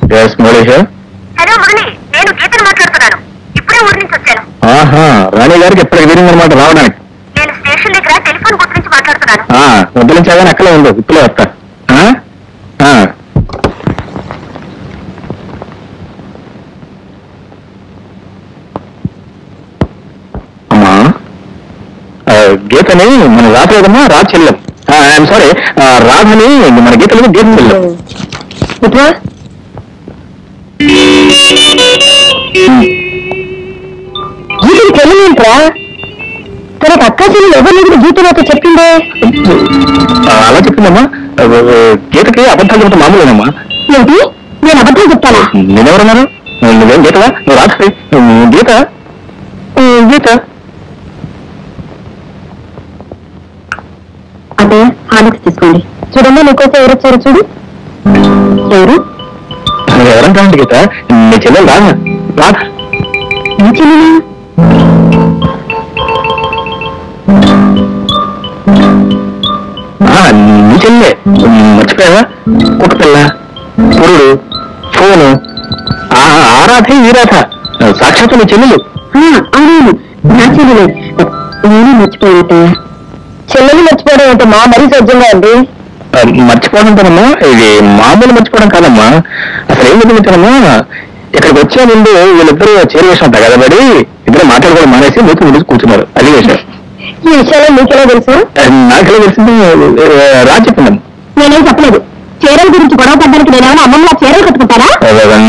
Hello Murali, నేను గీతను మాట్లాడుతున్నాను. ఇప్పుడే ఊరి నుంచి వచ్చాను. రాణి గారికి ఎప్పుడు వీరింగ్ అనమాట రావడానికి. నేను స్టేషన్ దగ్గర టెలిఫోన్ గుర్తు నుంచి మాట్లాడుతున్నాను. వదిలించాలని అక్కడే ఉండు, ఇప్పుడే వస్తా. అమ్మా, గీతని మన రాత్రేదమ్మా రాజు చెల్లెం. ఐఎమ్ సారీ, రాధని మన గీతని గీత చెల్లెం. గీతకి తెలియట్రా? తనకు అక్క చెల్లి ఎవరిని కూడా గీతతో చెప్పిందే. అలా చెప్పిందమ్మా. గీతకి అబద్ధాలు చెప్తే మామూలేనమ్మా. ఏంటి, నేను అబద్ధాలు చెప్తానా? నేనెవరన్నాను? నువ్వేం గీతవా? నువ్వు రాత్రి గీత గీత అదే హాలిక్స్ తీసుకోండి. చూడమ్మా, నీకోసం ఎవరు వచ్చారు చూడు. ఎవరు? ఎవరంటానండి గీత? నీ చెల్లెలు రాధ. రాధ నీ చెల్లెలా? నీ చెల్లె. మర్చిపోయావా? ఒక పిల్ల, పురుడు, ఫోను, ఆ రాధ ఈ రాధ సాక్షాత్ నీ చెల్లెలు. అవును, నా చెల్లెలు. నేను మర్చిపోయినట్టు. చెల్లెలు మర్చిపోవడం అంటే మా మరీ సజ్జంగా ఉంది. మర్చిపోవడం కదమ్మా, ఇది మామూలు మర్చిపోవడం కాదమ్మా. అసలు ఏం చెప్పించానమ్మా, ఇక్కడికి వచ్చే ముందు వీళ్ళిద్దరూ చేరువేషం ఉంటారు కదా, పడి ఇద్దరు మాట్లాడుకోవడం మానేసి మూతి ముందు కూర్చున్నారు. అది విషయం. ఈ విషయాలు మీకెలా తెలుసు? నాకెలా తెలిసింది? రాజు చెప్పిందమ్మా. నేనేం చెప్పలేదు. చీరల గురించి గొడవ పడ్డానికి నేనేమైనా అమ్మమ్మ చీరలు కట్టుకుంటారా?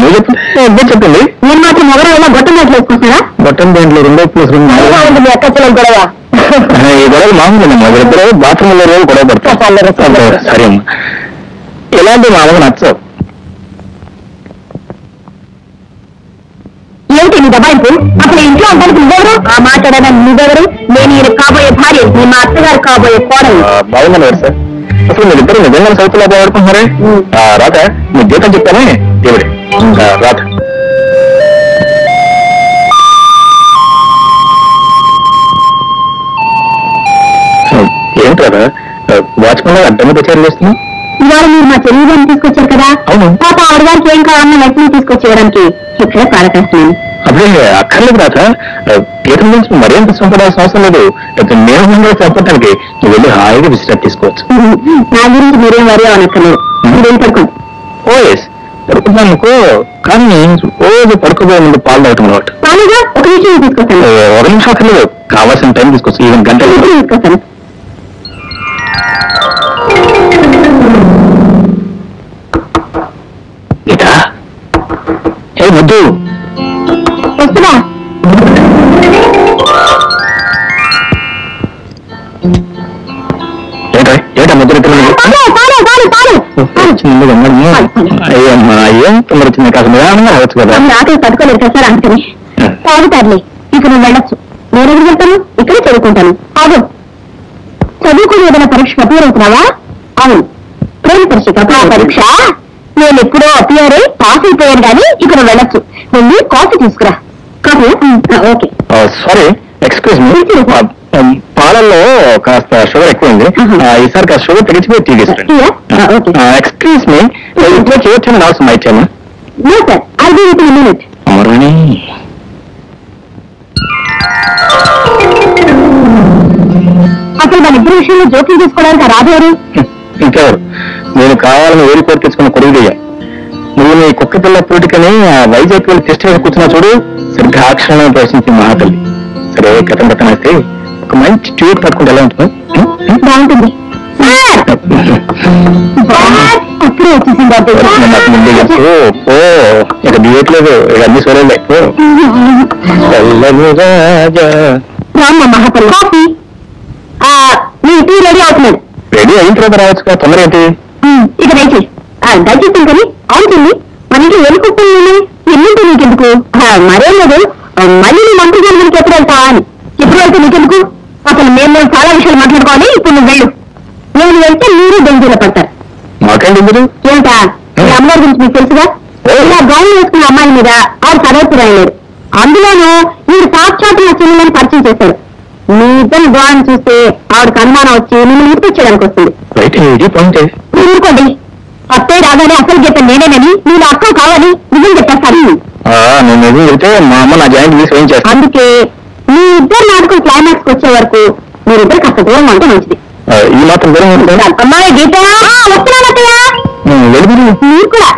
నువ్వు చెప్పింది. నేను మాత్రం ఎవరైనా గొట్టం దాంట్లో వేసుకుంటారా? గొట్టం దాంట్లో రెండో ప్లేస్ మీ అక్క చెల్లెలు గొడవ. ఈ గొడవలు మామూలుందమ్మా. వీళ్ళిద్దరూ బాత్రూంలో గొడవ పడతారు. సరే అమ్మా, ఇలాంటి మామూలు నచ్చవు. ఏమిటి నీ దబాయింపు? అసలు ఇంట్లో ఉండడానికి నువ్వెవరు? ఆ మాట్లాడడానికి నువ్వెవరు? నేను ఈయన కాబోయే భార్య, నీ మా అత్తగారు కాబోయే కోడలు. బాగుందన్నారు సార్. అసలు మీరిద్దరు నిజంగా సౌత్లో బాగుపడుతున్నారే. రాధ, నీ జీతం చెప్తానే దేవుడి. రాధ, ఏంటి రాధ వాచ్మెన్ అడ్డంగా ప్రచారం చేస్తున్నావు? ఇవాళ మీరు మా చెల్లిగారిని తీసుకొచ్చారు కదా. అవును. పాప ఆడగారికి ఏం కావాలన్నా వెంటనే తీసుకొచ్చేయడానికి ఇక్కడ కాలకస్తున్నాను. అదే అక్కర్లేదు రాధ. గీతం గురించి మరింత సంపడాల్సిన అవసరం లేదు. నేను చెప్పడానికి నువ్వు వెళ్ళి హాయిగా విశ్రాంతి తీసుకోవచ్చు. నా గురించి మీరేం వరి అనక్కర్లేదు. మీరేం పడుకోండి. ఓఎస్ పడుకుంటాను అనుకో, కానీ రోజు పడుకోబోయే ముందు పాలు తాగటం అలవాటు. పాలుగా ఒక నిమిషం తీసుకొస్తాను. ఒక నిమిషం అక్కర్లేదు, కావాల్సిన టైం తీసుకోవచ్చు. ఈవెన్ గంట తీసుకొస్తాను. గీతా, ఏ ముద్దు వస్తున్నా. ఏటా ముద్దు అయ్యమ్మా, ఏం తొందర వచ్చింది? కాస్త నిదానంగా అవ్వచ్చు కదా. ఆకలి తట్టుకోలేదు కదా సార్, అందుకని తాగుతారులే. ఇక నువ్వు వెళ్ళొచ్చు. నేను ఎదురు వెళ్తాను, ఇక్కడే చదువుకుంటాను. ఆగు, చదువుకుని ఏదైనా పరీక్షకు అపియర్ అవుతున్నావా? అవును, ప్రేమ పరీక్ష. నేను ఎప్పుడో అపియర్ పాస్ అయిపోయాను కానీ ఇక నువ్వు వెళ్ళొచ్చు. వెళ్ళి కాఫీ తీసుకురా. Coffee? Okay. Sorry, excuse me, పాలల్లో కాస్త షుగర్ ఎక్కువైంది. ఈసారి కాస్త షుగర్ తగ్గించిపోయి టీ తీసుకురండి. ఎక్స్క్యూజ్ మీ, అవసరం my time. No sir, I will with in a minute. అమరాణి, అసలు మన ఇద్దరు విషయంలో జోక్యం తీసుకోవడానికి రాదేవారు? ఇంకెవరు? నేను కావాలని వేరు కోరి తెచ్చుకున్న కొడుకుదయ్యా. నువ్వు నీ కుక్క పిల్ల పూటికని వైజాగ్ వెళ్ళి టెస్ట్ వేసి కూర్చున్నా చూడు, సరిగ్గా ఆ క్షణంలో ప్రశ్నించి మహాతల్లి. సరే, కథం కథం వేస్తే ఒక మంచి ట్యూట్ పట్టుకుంటే ఎలా ఉంటుంది? బాగుంటుంది. ముందే చెప్పు. ఇక దిగట్లేదు, ఇక అన్ని చూడలే. రామ్మ మహాతల్లి, కాఫీ. మీ టీ రెడీ అవుతున్నాడు. రెడీ అయిన తర్వాత రావచ్చు కదా, తొందర ఏంటి? ఇక దయచేసి దయచేస్తాం కానీ అవుతుంది. మన ఇంట్లో ఎన్ని కుక్కలు ఎన్నింటి నీకెందుకు? మరేం లేదు, మళ్ళీ నీ మంత్రి జన్మకి ఎప్పుడు వెళ్తావా అని. ఎప్పుడు వెళ్తే నీకెందుకు? అసలు మేము చాలా విషయాలు మాట్లాడుకోవాలి. ఇప్పుడు నువ్వు వెళ్ళు. నేను వెళ్తే మీరు బెంజీలో పడతారు. మాకేంటి ఏమిటా? మీ అమ్మగారి గురించి మీకు తెలుసుగా. ఇలా గౌన్ వేసుకున్న అమ్మాయి మీద ఆవిడ చదవచ్చు రాయలేరు. అందులోనూ మీరు సాక్షాత్ నా చెల్లెలని పరిచయం చేశారు. మీ ఇద్దరు గోవాన్ని చూస్తే ఆవిడకి అనుమానం వచ్చి మిమ్మల్ని ఇంటికొచ్చేయడానికి వస్తుంది. ఊరుకోండి. అత్తయ్య రాగానే అసలు చెప్పాను నేనేనని నేను అక్క కావాలి నిజం చెప్పేస్తాను. నేను నిజం చెప్తే మా అమ్మ నా జాయింట్ తీసి ఏం చేస్తాను. అందుకే మీ ఇద్దరు నాటకం క్లైమాక్స్ వచ్చే వరకు మీరిద్దరు కాస్త దూరం అంటే మంచిది. ఈ మాత్రం దూరం ఉంటుంది. అమ్మాయి గీత వస్తున్నాను అత్తయ్య. మీరు కూడా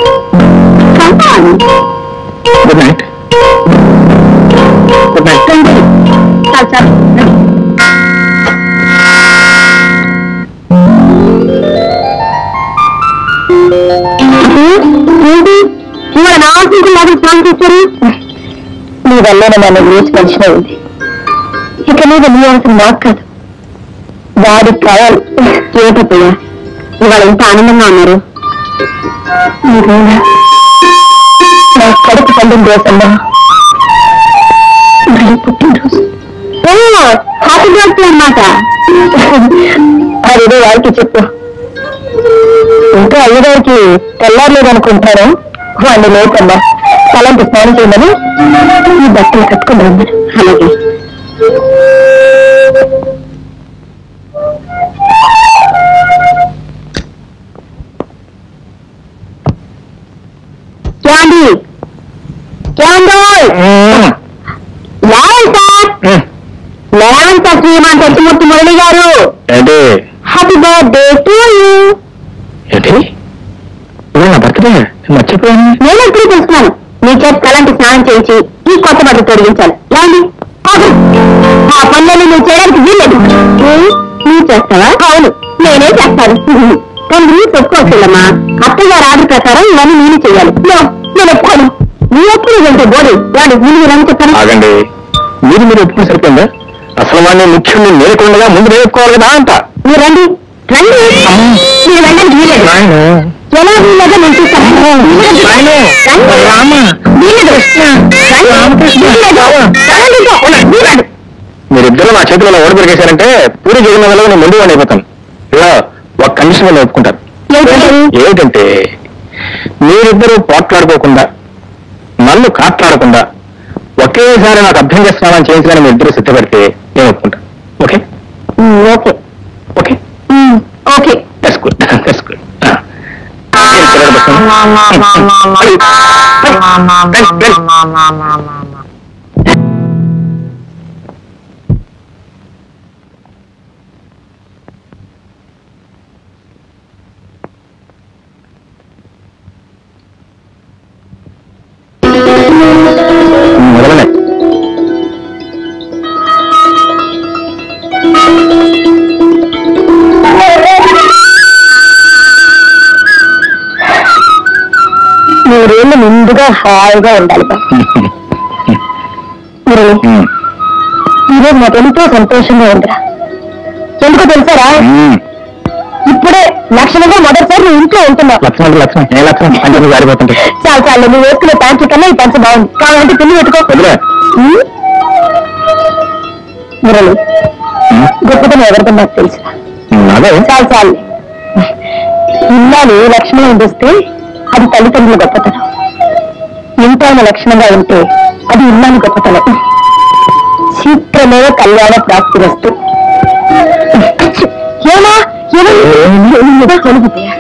గుడ్ నైట్. Good night. చాలు చాలు. ఏంటి ఇవాళ నా ఆశకు నాకు స్నానం చేశారు? నీ వల్ల నన్ను లేచి మనిషినే ఉంది. ఇక మీద నీ అవసరం నాకు కాదు, వాడికి కావాలి. ఏమిటయ్యా ఇవాళ ఇంత ఆనందంగా ఉన్నారు? నా కడుపు పండుగ రోజమ్మా, మళ్ళీ పుట్టినరోజు. హ్యాపీ బర్త్డే అన్నమాట. అదేదో వాడికి చెప్పు. ఇంకా అయ్యగారికి తెల్లారలేదనుకుంటాను. వాళ్ళు లేకమ్మా తలంటి స్నానం చేయమని ఈ బట్టలు కట్టుకుని రమ్మని. అలాగే. లేవంతా శ్రీమాన్ తెచ్చిమూర్తి మురళి గారు. Happy birthday to you. ఏంటి నా బర్త్డే మర్చిపోయాను. నేను ఎప్పుడు తెలుసుకున్నాను. నీ చేతి తలంటి స్నానం చేయించి ఈ కొత్త బట్టలు తొలగించాలి. ఏమండి ఆ పనులను నువ్వు చేయడానికి వీల్లేదు. నువ్వు చేస్తావా? అవును నేనే చేస్తాను. కానీ నువ్వు చెప్పుకోవచ్చులమ్మా. అత్తగారు ఆర్డర్ ప్రకారం ఇవన్నీ నేను చెయ్యాలి. నేను ఒప్పుకోను. నీ ఎప్పుడు వెళ్తే బోడి వాడు ముందు రమ్మ చెప్పాను. ఆగండి, మీరు ఒప్పుకుని సరిపోయిందా? అసలు వాడిని ముఖ్యుడిని నేర్కొండగా ముందు నేర్చుకోవాలి కదా అంట. మీరు రండి రండి. మీరు వెళ్ళడానికి వీలేదు. ఎలా వీలేదో నేను చూస్తాను. మీరిద్దరూ నా చేతుల్లో ఓడి పెరిగేశారంటే పూరి జగన్ వల్ల నేను ముందు వాడిని అయిపోతాను. ఇలా ఒక కండిషన్ వల్ల ఒప్పుకుంటారు. ఏమిటంటే మీరిద్దరూ పోట్లాడుకోకుండా నన్ను కాట్లాడకుండా ఒకేసారి నాకు అభ్యంగ స్నానం చేయించాలని మీ ఇద్దరు సిద్ధపడితే నేను ఒప్పుకుంటాను. Okay okay okay okay. That's good that's good. మొదలనే మూడేళ్ళు ముందుగా హాయిగా ఉండాలి. ఈరోజు నాకు ఎంతో సంతోషంగా ఉందిరా. ఎందుకో తెలుసారా? ఇప్పుడే లక్షణంగా మొదటిసారి నువ్వు ఇంట్లో ఉంటున్నావు. చాలా చాలు. నువ్వు వేసుకునే ప్యాంట్లు కన్నా ఈ పంచ బాగుంది. కావాలంటే పిల్లి పెట్టుకో. మురళి గొప్పతనం ఎవరితో నాకు తెలుసు. చాలు చాలు. ఇల్లాలు లక్ష్మణం ఉండిస్తే అది తల్లిదండ్రుల గొప్పతనం. ఇంట్లో లక్షణంగా ఉంటే అది ఇల్లాలు గొప్పతనం. శీఘ్రమే కళ్యాణ ప్రాప్తి వస్తూ. ఏమా ఏమో కొనుగుతాయా?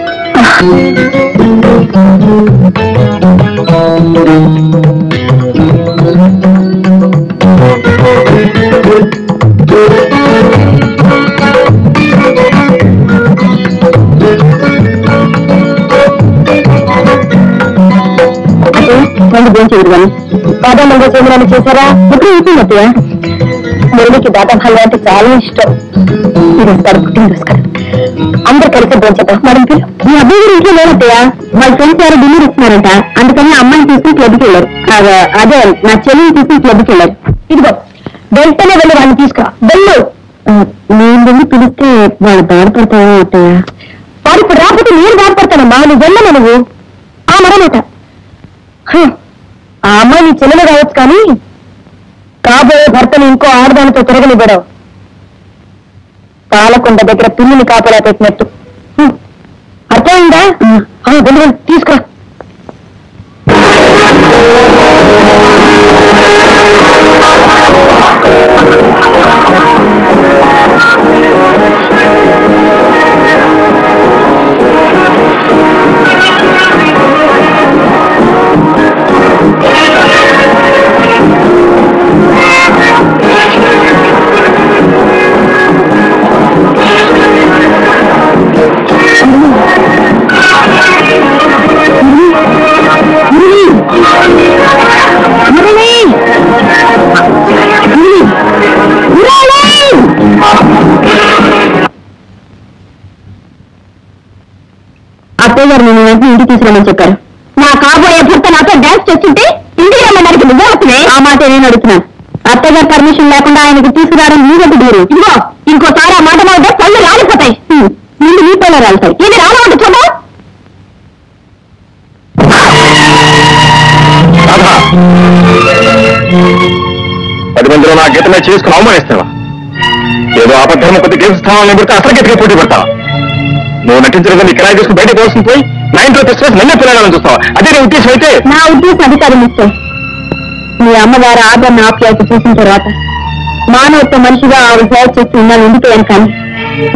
రెండు భోజనం చేయదు కానీ బాదం హల్వా చేయమని చేశారా? ఎప్పుడు అవుతుంది అత్తయ్య. మురళికి బాదం హల్వా అంటే చాలా ఇష్టం. ఈరోజు పుట్టినరోజు కదా, అందరు కలిసి భోజనం. మేడం మీ అబ్బాయి గారు ఇంట్లో లేనత్తయ్య. వాళ్ళ ఫ్రెండ్స్ ఎవరు డిన్నర్ ఇస్తున్నారంట. అందుకని అమ్మాయిని తీసుకుని క్లబ్కి వెళ్ళారు. అదే నా చెల్లిని తీసుకుని క్లబ్కి వెళ్ళారు. ఇదిగో వెంటనే వెళ్ళి వాళ్ళని తీసుకురా. వెళ్ళు. నేను వెళ్ళి పిలిస్తే వాళ్ళు బాధపడతావా అత్తయ్య? వాడు ఇప్పుడు రాకపోతే నేను బాధపడతానమ్మా. నువ్వు వెళ్ళను నువ్వు. మరమాట ఆ అమ్మాయి నీ చెల్లెలు కావచ్చు కానీ కాబోయే భర్తను ఇంకో ఆడదానితో తిరగనివ్వడం పాలకొండ దగ్గర పిల్లిని కాపలా పెట్టినట్టు. అర్థమైందా? వెళ్ళి తీసుకురా. అత్తయ్య గారు నేను వెంటనే ఇంటికి తీసుకురామని చెప్పారు. నా కాబోయే భర్త నాతో డాన్స్ చేస్తుంటే ఇంటికి రమ్మడానికి నువ్వే వస్తుంది. ఆ మాట నేను అడుగుతున్నాను. అత్తయ్య గారు పర్మిషన్ లేకుండా ఆయనకు తీసుకురావడం నీకు దూరు. ఇదిగో ఇంకోసారి ఆ మాట మాట్లాడితే పళ్ళు రాలిపోతాయి. నిన్ను నీ పళ్ళు రాలుతాయి. ఇది రావాలి చూద్దాం. 10 మందిలో నా గీతమే చేసుకుని అవమానిస్తావా? ఏదో అబద్ధం కొద్ది గీత స్థానాలను పెడితే అసలు గీతగా పోటీ పడతావా? నువ్వు నటించడం నీ కిరాయి చేసుకుని బయటకు పోవాల్సింది పోయి నా ఇంట్లో తెచ్చేసి నన్నే పిల్లగాలని చూస్తావా? అదే నీ ఉద్దేశం అయితే? నా ఉద్దేశం అది కాదు మిస్టర్. మీ అమ్మగారు ఆదరణ ఆప్యాయత చూసిన తర్వాత మానవత్వ మనిషిగా ఆవిడ సేవ చేస్తూ ఉన్నాను ఎందుకు కానీ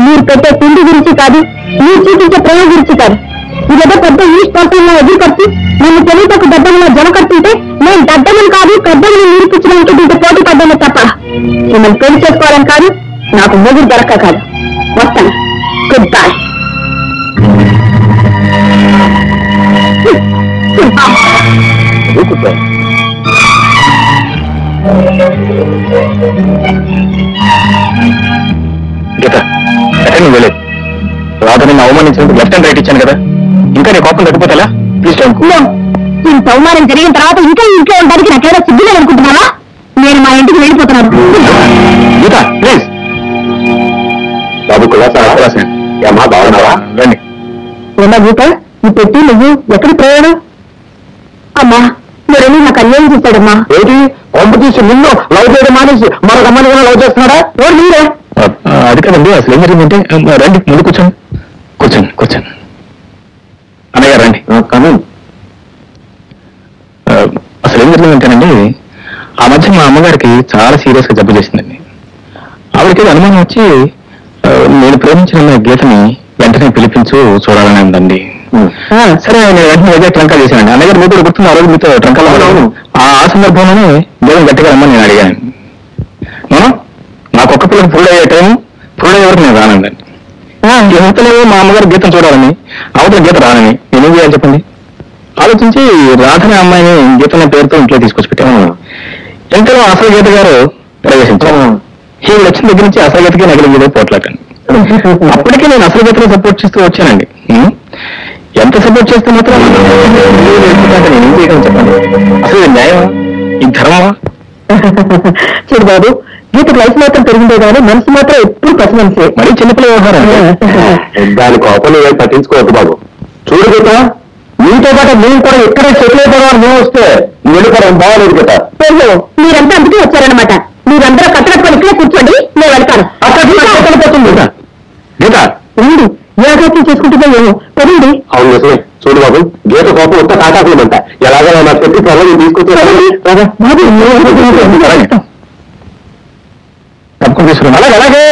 మీరు పెట్టే తిండి గురించి కాదు, మీరు చూపించే ప్రేమ గురించి కాదు. ఇదేదో పెద్ద ఈస్ట్ పర్సన్లో ఎదురుపడుతూ నన్ను తెలియటకు దద్దమ్మలో జమ కట్టుంటే నేను దద్దమ్మని కాదు పెద్దమ్మని నిరూపించడానికి దీంతో పోటీ పడ్డాను తప్ప మిమ్మల్ని పెళ్లి చేసుకోవాలని కాదు, నాకు మొగుడు దొరక్క కాదు. వస్తాను. Good bye. గీత ఎక్కడ నువ్వు వెళ్ళేది? రాధని అవమానించినందుకు లెఫ్ట్ అండ్ రైట్ ఇచ్చాను కదా, ఇంకా నీ కోపం తగ్గిపోతా? ప్లీజ్ ఇంత అవమానం జరిగిన తర్వాత ఇంకా ఇంట్లో ఉండడానికి నాకేదో సిగ్గులేదు అనుకుంటున్నావా? నేను మా ఇంటికి వెళ్ళిపోతున్నాను. గీత ప్లీజ్. బాబు అమ్మా బాగున్నావా? రండి. ఏమా గీత, ఈ పెట్టి నువ్వు ఎక్కడికి ప్రయాణం? అమ్మా మీరేమీ నాకు అన్యాయం చేశాడమ్మా. ఏంటి కాంపిటీషన్ నిన్ను లవ్ చేయడం మానేసి మరొక అమ్మాయి లవ్ చేస్తున్నాడా? ఎవరు మీరే? అది కదండి, అసలు ఏం జరిగిందంటే రండి ముందు కూర్చోండి. కూర్చోండి కూర్చోండి. అన్నయ్య రండి. కానీ అసలు ఏం జరిగిందంటేనండి, ఆ మధ్య మా అమ్మగారికి చాలా సీరియస్ గా జబ్బు చేసిందండి. ఆవిడకి అనుమానం వచ్చి నేను ప్రేమించిన గీతని వెంటనే పిలిపించు చూడాలని ఉందండి. సరే నేను వెంటనే ఏదో ట్రంకాలు చేశానండి. అన్నగారు మీతో గుర్తుంది ఆ రోజు మీతో ట్రంకాలు. ఆ సందర్భంలోనే దేవుని గట్టిగా రమ్మని నేను అడిగాను. మనం నాకు ఒక్క పిల్లలు ఫుల్ అయ్యే టైం ఫుల్ అయ్యే వరకు నేను రానండి. యువతలేమో మా అమ్మగారు గీతం చూడాలని, అవతల గీత రానని నేనేం చేయాలి చెప్పండి? ఆలోచించి రాధనే అమ్మాయిని గీతన్న పేరుతో ఇంట్లో తీసుకొచ్చి పెట్టాము. ఇంట్లో అసలు గీత గారు ప్రవేశించాము. ఈ వచ్చిన దగ్గర నుంచి అసలు గీతకి నగలి గీత పోట్లాకండి. అప్పటికే నేను అసలు గీతను సపోర్ట్ చేస్తూ వచ్చానండి. ఎంత సపోర్ట్ చేస్తే మాత్రం నేను ఏం చేయగలను చెప్పండి? అసలు ఇది న్యాయమా? ఈ ధర్మమా? చూడు బాబు, గీతకు వయసు మాత్రం పెరిగిందే కానీ మనసు మాత్రం ఎప్పుడు పసి మనిషి. మరీ చిన్నపిల్ల వ్యవహారం. దాని కోపం ఏం పట్టించుకోవద్దు బాబు. చూడు గీత, నీతో పాటు నేను కూడా ఎక్కడ సెటిల్ అయిపోవడం మేము వస్తే నువ్వు వెళ్ళిపోవడం బాగలేదు గీత. మీరంతా అందుకే వచ్చారనమాట. మీరందరూ కట్టకట్టుకొని ఇక్కడే కూర్చోండి, నేను వెళ్తాను. పోతుంది గీత. గీత రండి, ఏ అగత్యం చేసుకుంటుందో ఏమో పదండి. అవును నిజమే. చూడు బాబు, గీత కోపం ఉత్త కాటాకులమంట. ఎలాగో నా చెప్పి త్వరగా తీసుకొచ్చి తప్పకుండా తీసుకున్నాం. అలాగే అలాగే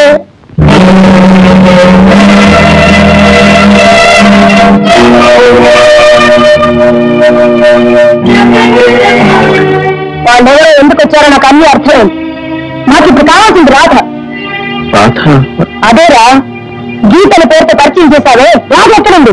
వాళ్ళెవరో ఎందుకు వచ్చారో నాకు అన్ని అర్థమైంది. నాకు ఇప్పుడు కావాల్సింది రాధ. రాధ? అదేరా, గీతల పేరుతో పరిచయం చేశావే, రాధ ఎక్కడుంది?